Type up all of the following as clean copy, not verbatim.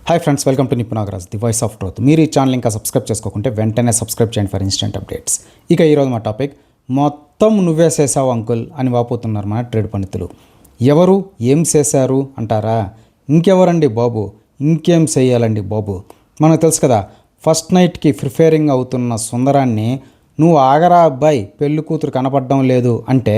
Hi friends, welcome to Nipunagaraj, the voice of truth. మీరు ఈ channel ఇంకా సబ్స్క్రైబ్ చేసుకోకుంటే వెంటనే సబ్స్క్రైబ్ చేయండి ఫర్ ఇన్స్టెంట్ అప్డేట్స్. ఇక ఈరోజు మా టాపిక్, మొత్తం నువ్వే చేసావు అంకుల్ అని వాపోతున్నారు మన ట్రేడ్ పండితులు. ఎవరు ఏం చేశారు అంటారా? ఇంకెవరండి బాబు, ఇంకేం చెయ్యాలండి బాబు. మనకు తెలుసు కదా, ఫస్ట్ నైట్కి ప్రిపేరింగ్ అవుతున్న సుందరాన్ని నువ్వు ఆగరా అబ్బాయి, పెళ్లి కూతురు కనపడడం లేదు అంటే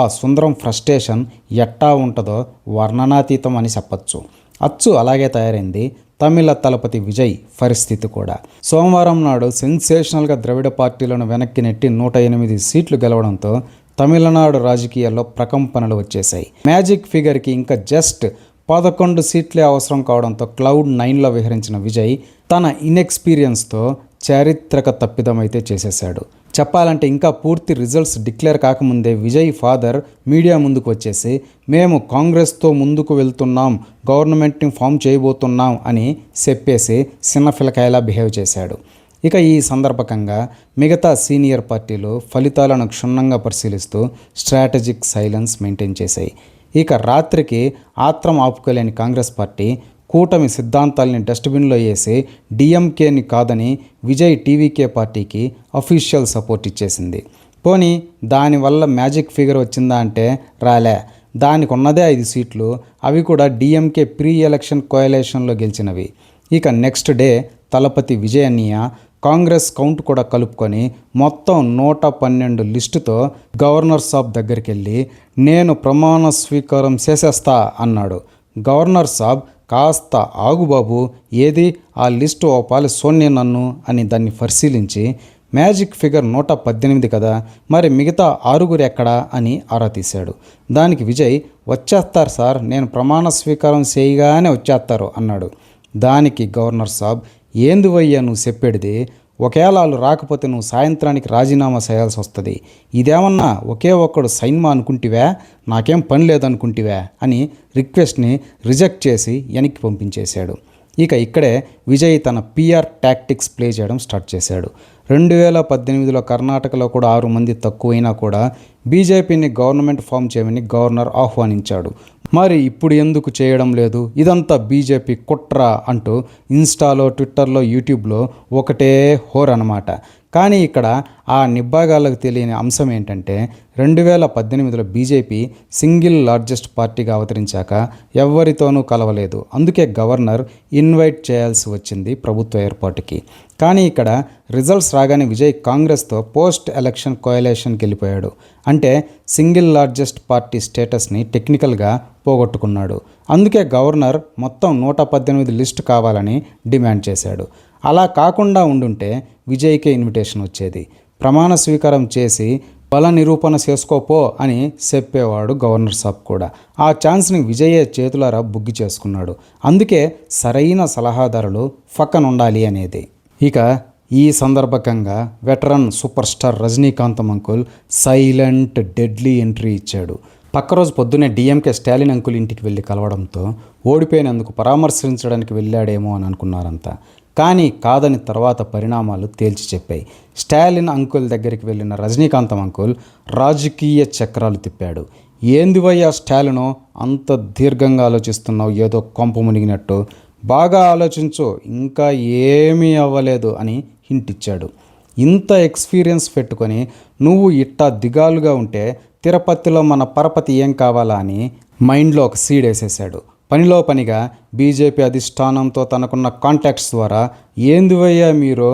ఆ సుందరం ఫ్రస్ట్రేషన్ ఎట్టా ఉంటుందో వర్ణనాతీతం అని చెప్పచ్చు. అచ్చు అలాగే తయారైంది తమిళ తలపతి విజయ్ పరిస్థితి కూడా. సోమవారం నాడు సెన్సేషనల్గా ద్రవిడ పార్టీలను వెనక్కి నెట్టి 108 సీట్లు గెలవడంతో తమిళనాడు రాజకీయాల్లో ప్రకంపనలు వచ్చేశాయి. మ్యాజిక్ ఫిగర్కి ఇంకా జస్ట్ 11 సీట్లే అవసరం కావడంతో క్లౌడ్ 9లో విహరించిన విజయ్ తన ఇన్ఎక్స్పీరియన్స్తో చారిత్రక తప్పిదమైతే చేసేశాడు. చెప్పాలంటే ఇంకా పూర్తి రిజల్ట్స్ డిక్లేర్ కాకముందే విజయ్ ఫాదర్ మీడియా ముందుకు వచ్చేసి, మేము కాంగ్రెస్తో ముందుకు వెళ్తున్నాం, గవర్నమెంట్ని ఫామ్ చేయబోతున్నాం అని చెప్పేసి చిన్నపిల్లకాయలా బిహేవ్ చేశాడు. ఇక ఈ సందర్భంగా మిగతా సీనియర్ పార్టీలు ఫలితాలను క్షుణ్ణంగా పరిశీలిస్తూ స్ట్రాటజిక్ సైలెన్స్ మెయింటైన్ చేశాయి. ఇక రాత్రికి ఆత్రం ఆపుకోలేని కాంగ్రెస్ పార్టీ కూటమి సిద్ధాంతాల్ని డస్ట్బిన్లో వేసి డిఎంకేని కాదని విజయ్ టీవీకే పార్టీకి అఫీషియల్ సపోర్ట్ ఇచ్చేసింది. పోనీ దానివల్ల మ్యాజిక్ ఫిగర్ వచ్చిందా అంటే రాలే. దానికి ఉన్నదే 5 సీట్లు, అవి కూడా డిఎంకే ప్రీ ఎలక్షన్ కోయలేషన్లో గెలిచినవి. ఇక నెక్స్ట్ డే తలపతి విజయ్ అన్నయ్య కాంగ్రెస్ కౌంట్ కూడా కలుపుకొని మొత్తం 112 లిస్టుతో గవర్నర్ సాబ్ దగ్గరికి వెళ్ళి నేను ప్రమాణ స్వీకారం చేసేస్తా అన్నాడు. గవర్నర్ సాబ్ కాస్త ఆగుబాబు, ఏది ఆ లిస్టు ఓ పాలి సోన్య నన్ను అని దాన్ని పరిశీలించి, మ్యాజిక్ ఫిగర్ 118 కదా, మరి మిగతా 6 ఎక్కడా అని ఆరా తీశాడు. దానికి విజయ్, వచ్చేస్తారు సార్, నేను ప్రమాణ స్వీకారం చేయగానే వచ్చేస్తారు అన్నాడు. దానికి గవర్నర్ సాబ్, ఏందువయ్యా నువ్వు చెప్పేది, ఒకవేళ వాళ్ళు రాకపోతే నువ్వు సాయంత్రానికి రాజీనామా చేయాల్సి వస్తుంది, ఇదేమన్నా ఒకే ఒక్కడు సైన్మా అనుకుంటివా, నాకేం పని లేదనుకుంటివా అని రిక్వెస్ట్ని రిజెక్ట్ చేసి వెనక్కి పంపించేశాడు. ఇక ఇక్కడే విజయ్ తన పిఆర్ టాక్టిక్స్ ప్లే చేయడం స్టార్ట్ చేశాడు. 2018లో కర్ణాటకలో కూడా 6 మంది తక్కువైనా కూడా బీజేపీని గవర్నమెంట్ ఫామ్ చేయమని గవర్నర్ ఆహ్వానించాడు. మరి ఇప్పుడు ఎందుకు చేయడం లేదు, ఇదంతా బీజేపీ కుట్ర అంటూ ఇన్స్టాలో, ట్విట్టర్లో, యూట్యూబ్లో ఒకటే హోర్ అన్నమాట. కానీ ఇక్కడ ఆ నిబ్బాగాళ్ళకు తెలియని అంశం ఏంటంటే 2018లో బీజేపీ సింగిల్ లార్జెస్ట్ పార్టీగా అవతరించాక ఎవరితోనూ కలవలేదు. అందుకే గవర్నర్ ఇన్వైట్ చేయాల్సి వచ్చింది ప్రభుత్వ ఏర్పాటుకి. కానీ ఇక్కడ రిజల్ట్స్ రాగానే విజయ్ కాంగ్రెస్తో పోస్ట్ ఎలక్షన్ కోయలేషన్కి వెళ్ళిపోయాడు. అంటే సింగిల్ లార్జెస్ట్ పార్టీ స్టేటస్ని టెక్నికల్గా పోగొట్టుకున్నాడు. అందుకే గవర్నర్ మొత్తం 118 లిస్టు కావాలని డిమాండ్ చేశాడు. అలా కాకుండా ఉండుంటే విజయ్కే ఇన్విటేషన్ వచ్చేది. ప్రమాణ స్వీకారం చేసి బల నిరూపణ చేసుకోపో అని చెప్పేవాడు గవర్నర్ సాబ్ కూడా. ఆ ఛాన్స్ని విజయే చేతులారా బుగ్గి చేసుకున్నాడు. అందుకే సరైన సలహాదారులు పక్కన ఉండాలి అనేది. ఇక ఈ సందర్భంగా veteran super star Rajinikanth uncle silent deadly entry ఇచ్చాడు. పక్క రోజు పొద్దునే డిఎంకే స్టాలిన్ అంకుల్ ఇంటికి వెళ్ళి కలవడంతో ఓడిపోయినందుకు పరామర్శించడానికి వెళ్ళాడేమో అని అనుకున్నారంతా. కానీ కాదని తర్వాత పరిణామాలు తేల్చి చెప్పాయి. స్టాలిన్ అంకుల్ దగ్గరికి వెళ్ళిన రజనీకాంతం అంకుల్ రాజకీయ చక్రాలు తిప్పాడు. ఏందివయ్యా స్టాలినో అంత దీర్ఘంగా ఆలోచిస్తున్నావు, ఏదో కొంప మునిగినట్టు, బాగా ఆలోచించు, ఇంకా ఏమీ అవ్వలేదు అని హింట్ ఇచ్చాడు. ఇంత ఎక్స్పీరియన్స్ పెట్టుకొని నువ్వు ఇట్టా దిగాలుగా ఉంటే తిరుపతిలో మన పరపతి ఏం కావాలా అని మైండ్లో ఒక సీడ్ వేసేసాడు. పనిలో పనిగా బీజేపీ అధిష్టానంతో తనకున్న కాంటాక్ట్స్ ద్వారా ఏందివయ్యా మీరు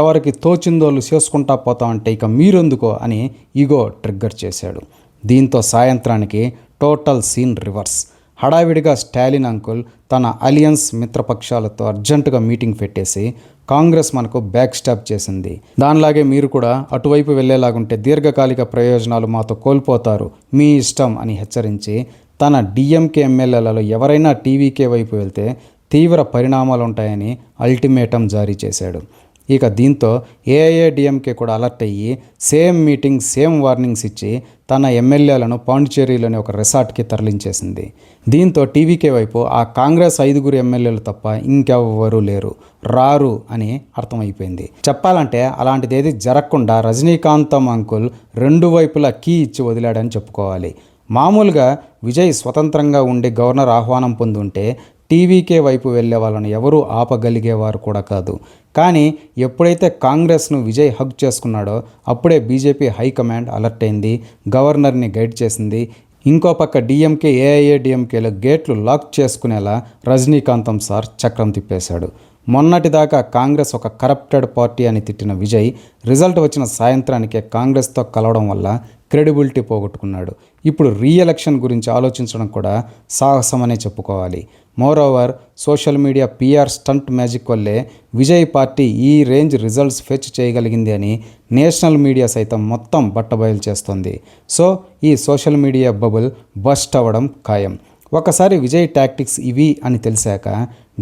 ఎవరికి తోచిందోళ్ళు చేసుకుంటా పోతా అంటే ఇక మీరెందుకో అని ఈగో ట్రిగ్గర్ చేశాడు. దీంతో సాయంత్రానికి టోటల్ సీన్ రివర్స్. హడావిడిగా స్టాలిన్ అంకుల్ తన అలియన్స్ మిత్రపక్షాలతో అర్జెంటుగా మీటింగ్ పెట్టేసి కాంగ్రెస్ మనకు బ్యాక్ స్టాప్ చేసింది, దానిలాగే మీరు కూడా అటువైపు వెళ్ళేలాగుంటే దీర్ఘకాలిక ప్రయోజనాలు మాతో కోల్పోతారు, మీ ఇష్టం అని హెచ్చరించి తన డిఎంకే ఎమ్మెల్యేలలో ఎవరైనా టీవీకే వైపు వెళ్తే తీవ్ర పరిణామాలు ఉంటాయని అల్టిమేటం జారీ చేశాడు. ఇక దీంతో ఏఐఏడిఎంకే కూడా అలర్ట్ అయ్యి సేమ్ మీటింగ్ సేమ్ వార్నింగ్స్ ఇచ్చి తన ఎమ్మెల్యేలను పాండిచేరిలోని ఒక రిసార్ట్కి తరలించేసింది. దీంతో టీవీకే వైపు ఆ కాంగ్రెస్ 5 ఎమ్మెల్యేలు తప్ప ఇంకెవ్వరూ లేరు, రారు అని అర్థమైపోయింది. చెప్పాలంటే అలాంటిది ఏది జరగకుండా రజనీకాంతం అంకుల్ 2 వైపులా కీ ఇచ్చి వదిలాడని చెప్పుకోవాలి. మామూలుగా విజయ్ స్వతంత్రంగా ఉండి గవర్నర్ ఆహ్వానం పొందుంటే టీవీకే వైపు వెళ్ళే వాళ్ళని ఎవరూ ఆపగలిగేవారు కూడా కాదు. కానీ ఎప్పుడైతే కాంగ్రెస్ను విజయ్ హగ్ చేసుకున్నాడో అప్పుడే బీజేపీ హైకమాండ్ అలర్ట్ అయింది, గవర్నర్ని గైడ్ చేసింది. ఇంకో పక్క డిఎంకే, ఏఐఏడిఎంకేలో గేట్లు లాక్ చేసుకునేలా రజనీకాంతం సార్ చక్రం తిప్పేశాడు. మొన్నటిదాకా కాంగ్రెస్ ఒక కరప్టెడ్ పార్టీ అని తిట్టిన విజయ్ రిజల్ట్ వచ్చిన సాయంత్రానికే కాంగ్రెస్తో కలవడం వల్ల క్రెడిబిలిటీ పోగొట్టుకున్నాడు. ఇప్పుడు రీఎలక్షన్ గురించి ఆలోచించడం కూడా సాహసమనే చెప్పుకోవాలి. Moreover social media PR stunt magic వల్లే విజయ్ పార్టీ ఈ రేంజ్ రిజల్ట్స్ ఫెచ్ చేయగలిగింది అని నేషనల్ మీడియా సైతం మొత్తం బట్టబయలు చేస్తోంది. సో ఈ సోషల్ మీడియా బబుల్ బస్ట్ అవ్వడం ఖాయం. ఒకసారి విజయ్ టాక్టిక్స్ ఇవి అని తెలిసాక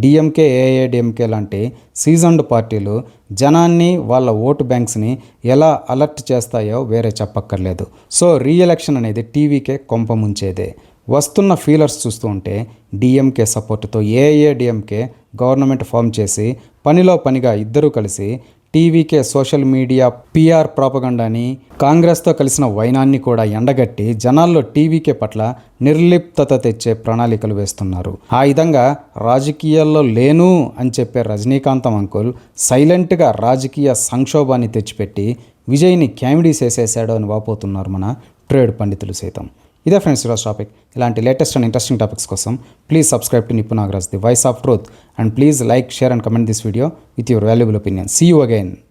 డిఎంకే, ఏఐఏడిఎంకే లాంటి సీజన్డ్ పార్టీలు జనాన్ని, వాళ్ళ ఓటు బ్యాంక్స్ని ఎలా అలర్ట్ చేస్తాయో వేరే చెప్పక్కర్లేదు. సో రీఎలక్షన్ అనేది టీవీకే కొంప ముంచేదే. వస్తున్న ఫీలర్స్ చూస్తూ ఉంటే డిఎంకే సపోర్టుతో ఏఐఏడిఎంకే గవర్నమెంట్ ఫామ్ చేసి పనిలో పనిగా ఇద్దరూ కలిసి టీవీకే సోషల్ మీడియా పిఆర్ ప్రాపగండాని, కాంగ్రెస్తో కలిసిన వైనాన్ని కూడా ఎండగట్టి జనాల్లో టీవీకే పట్ల నిర్లిప్తత తెచ్చే ప్రణాళికలు వేస్తున్నారు. ఆ విధంగా రాజకీయాల్లో లేను అని చెప్పే రజనీకాంతం అంకుల్ సైలెంట్గా రాజకీయ సంక్షోభాన్ని తెచ్చిపెట్టి విజయ్ని క్యామిడీ చేసేసాడు అని వాపోతున్నారు మన ట్రేడ్ పండితులు సైతం. ఇదే ఫ్రెండ్స్ ఈరోజు టాపిక్. ఇలాంటి లేటెస్ట్ అండ్ ఇంట్రెస్టింగ్ టాపిక్స్ కోసం please subscribe to Nippu Nagaraj, the voice of truth, and please like, share and comment this video with your valuable opinion. See you again.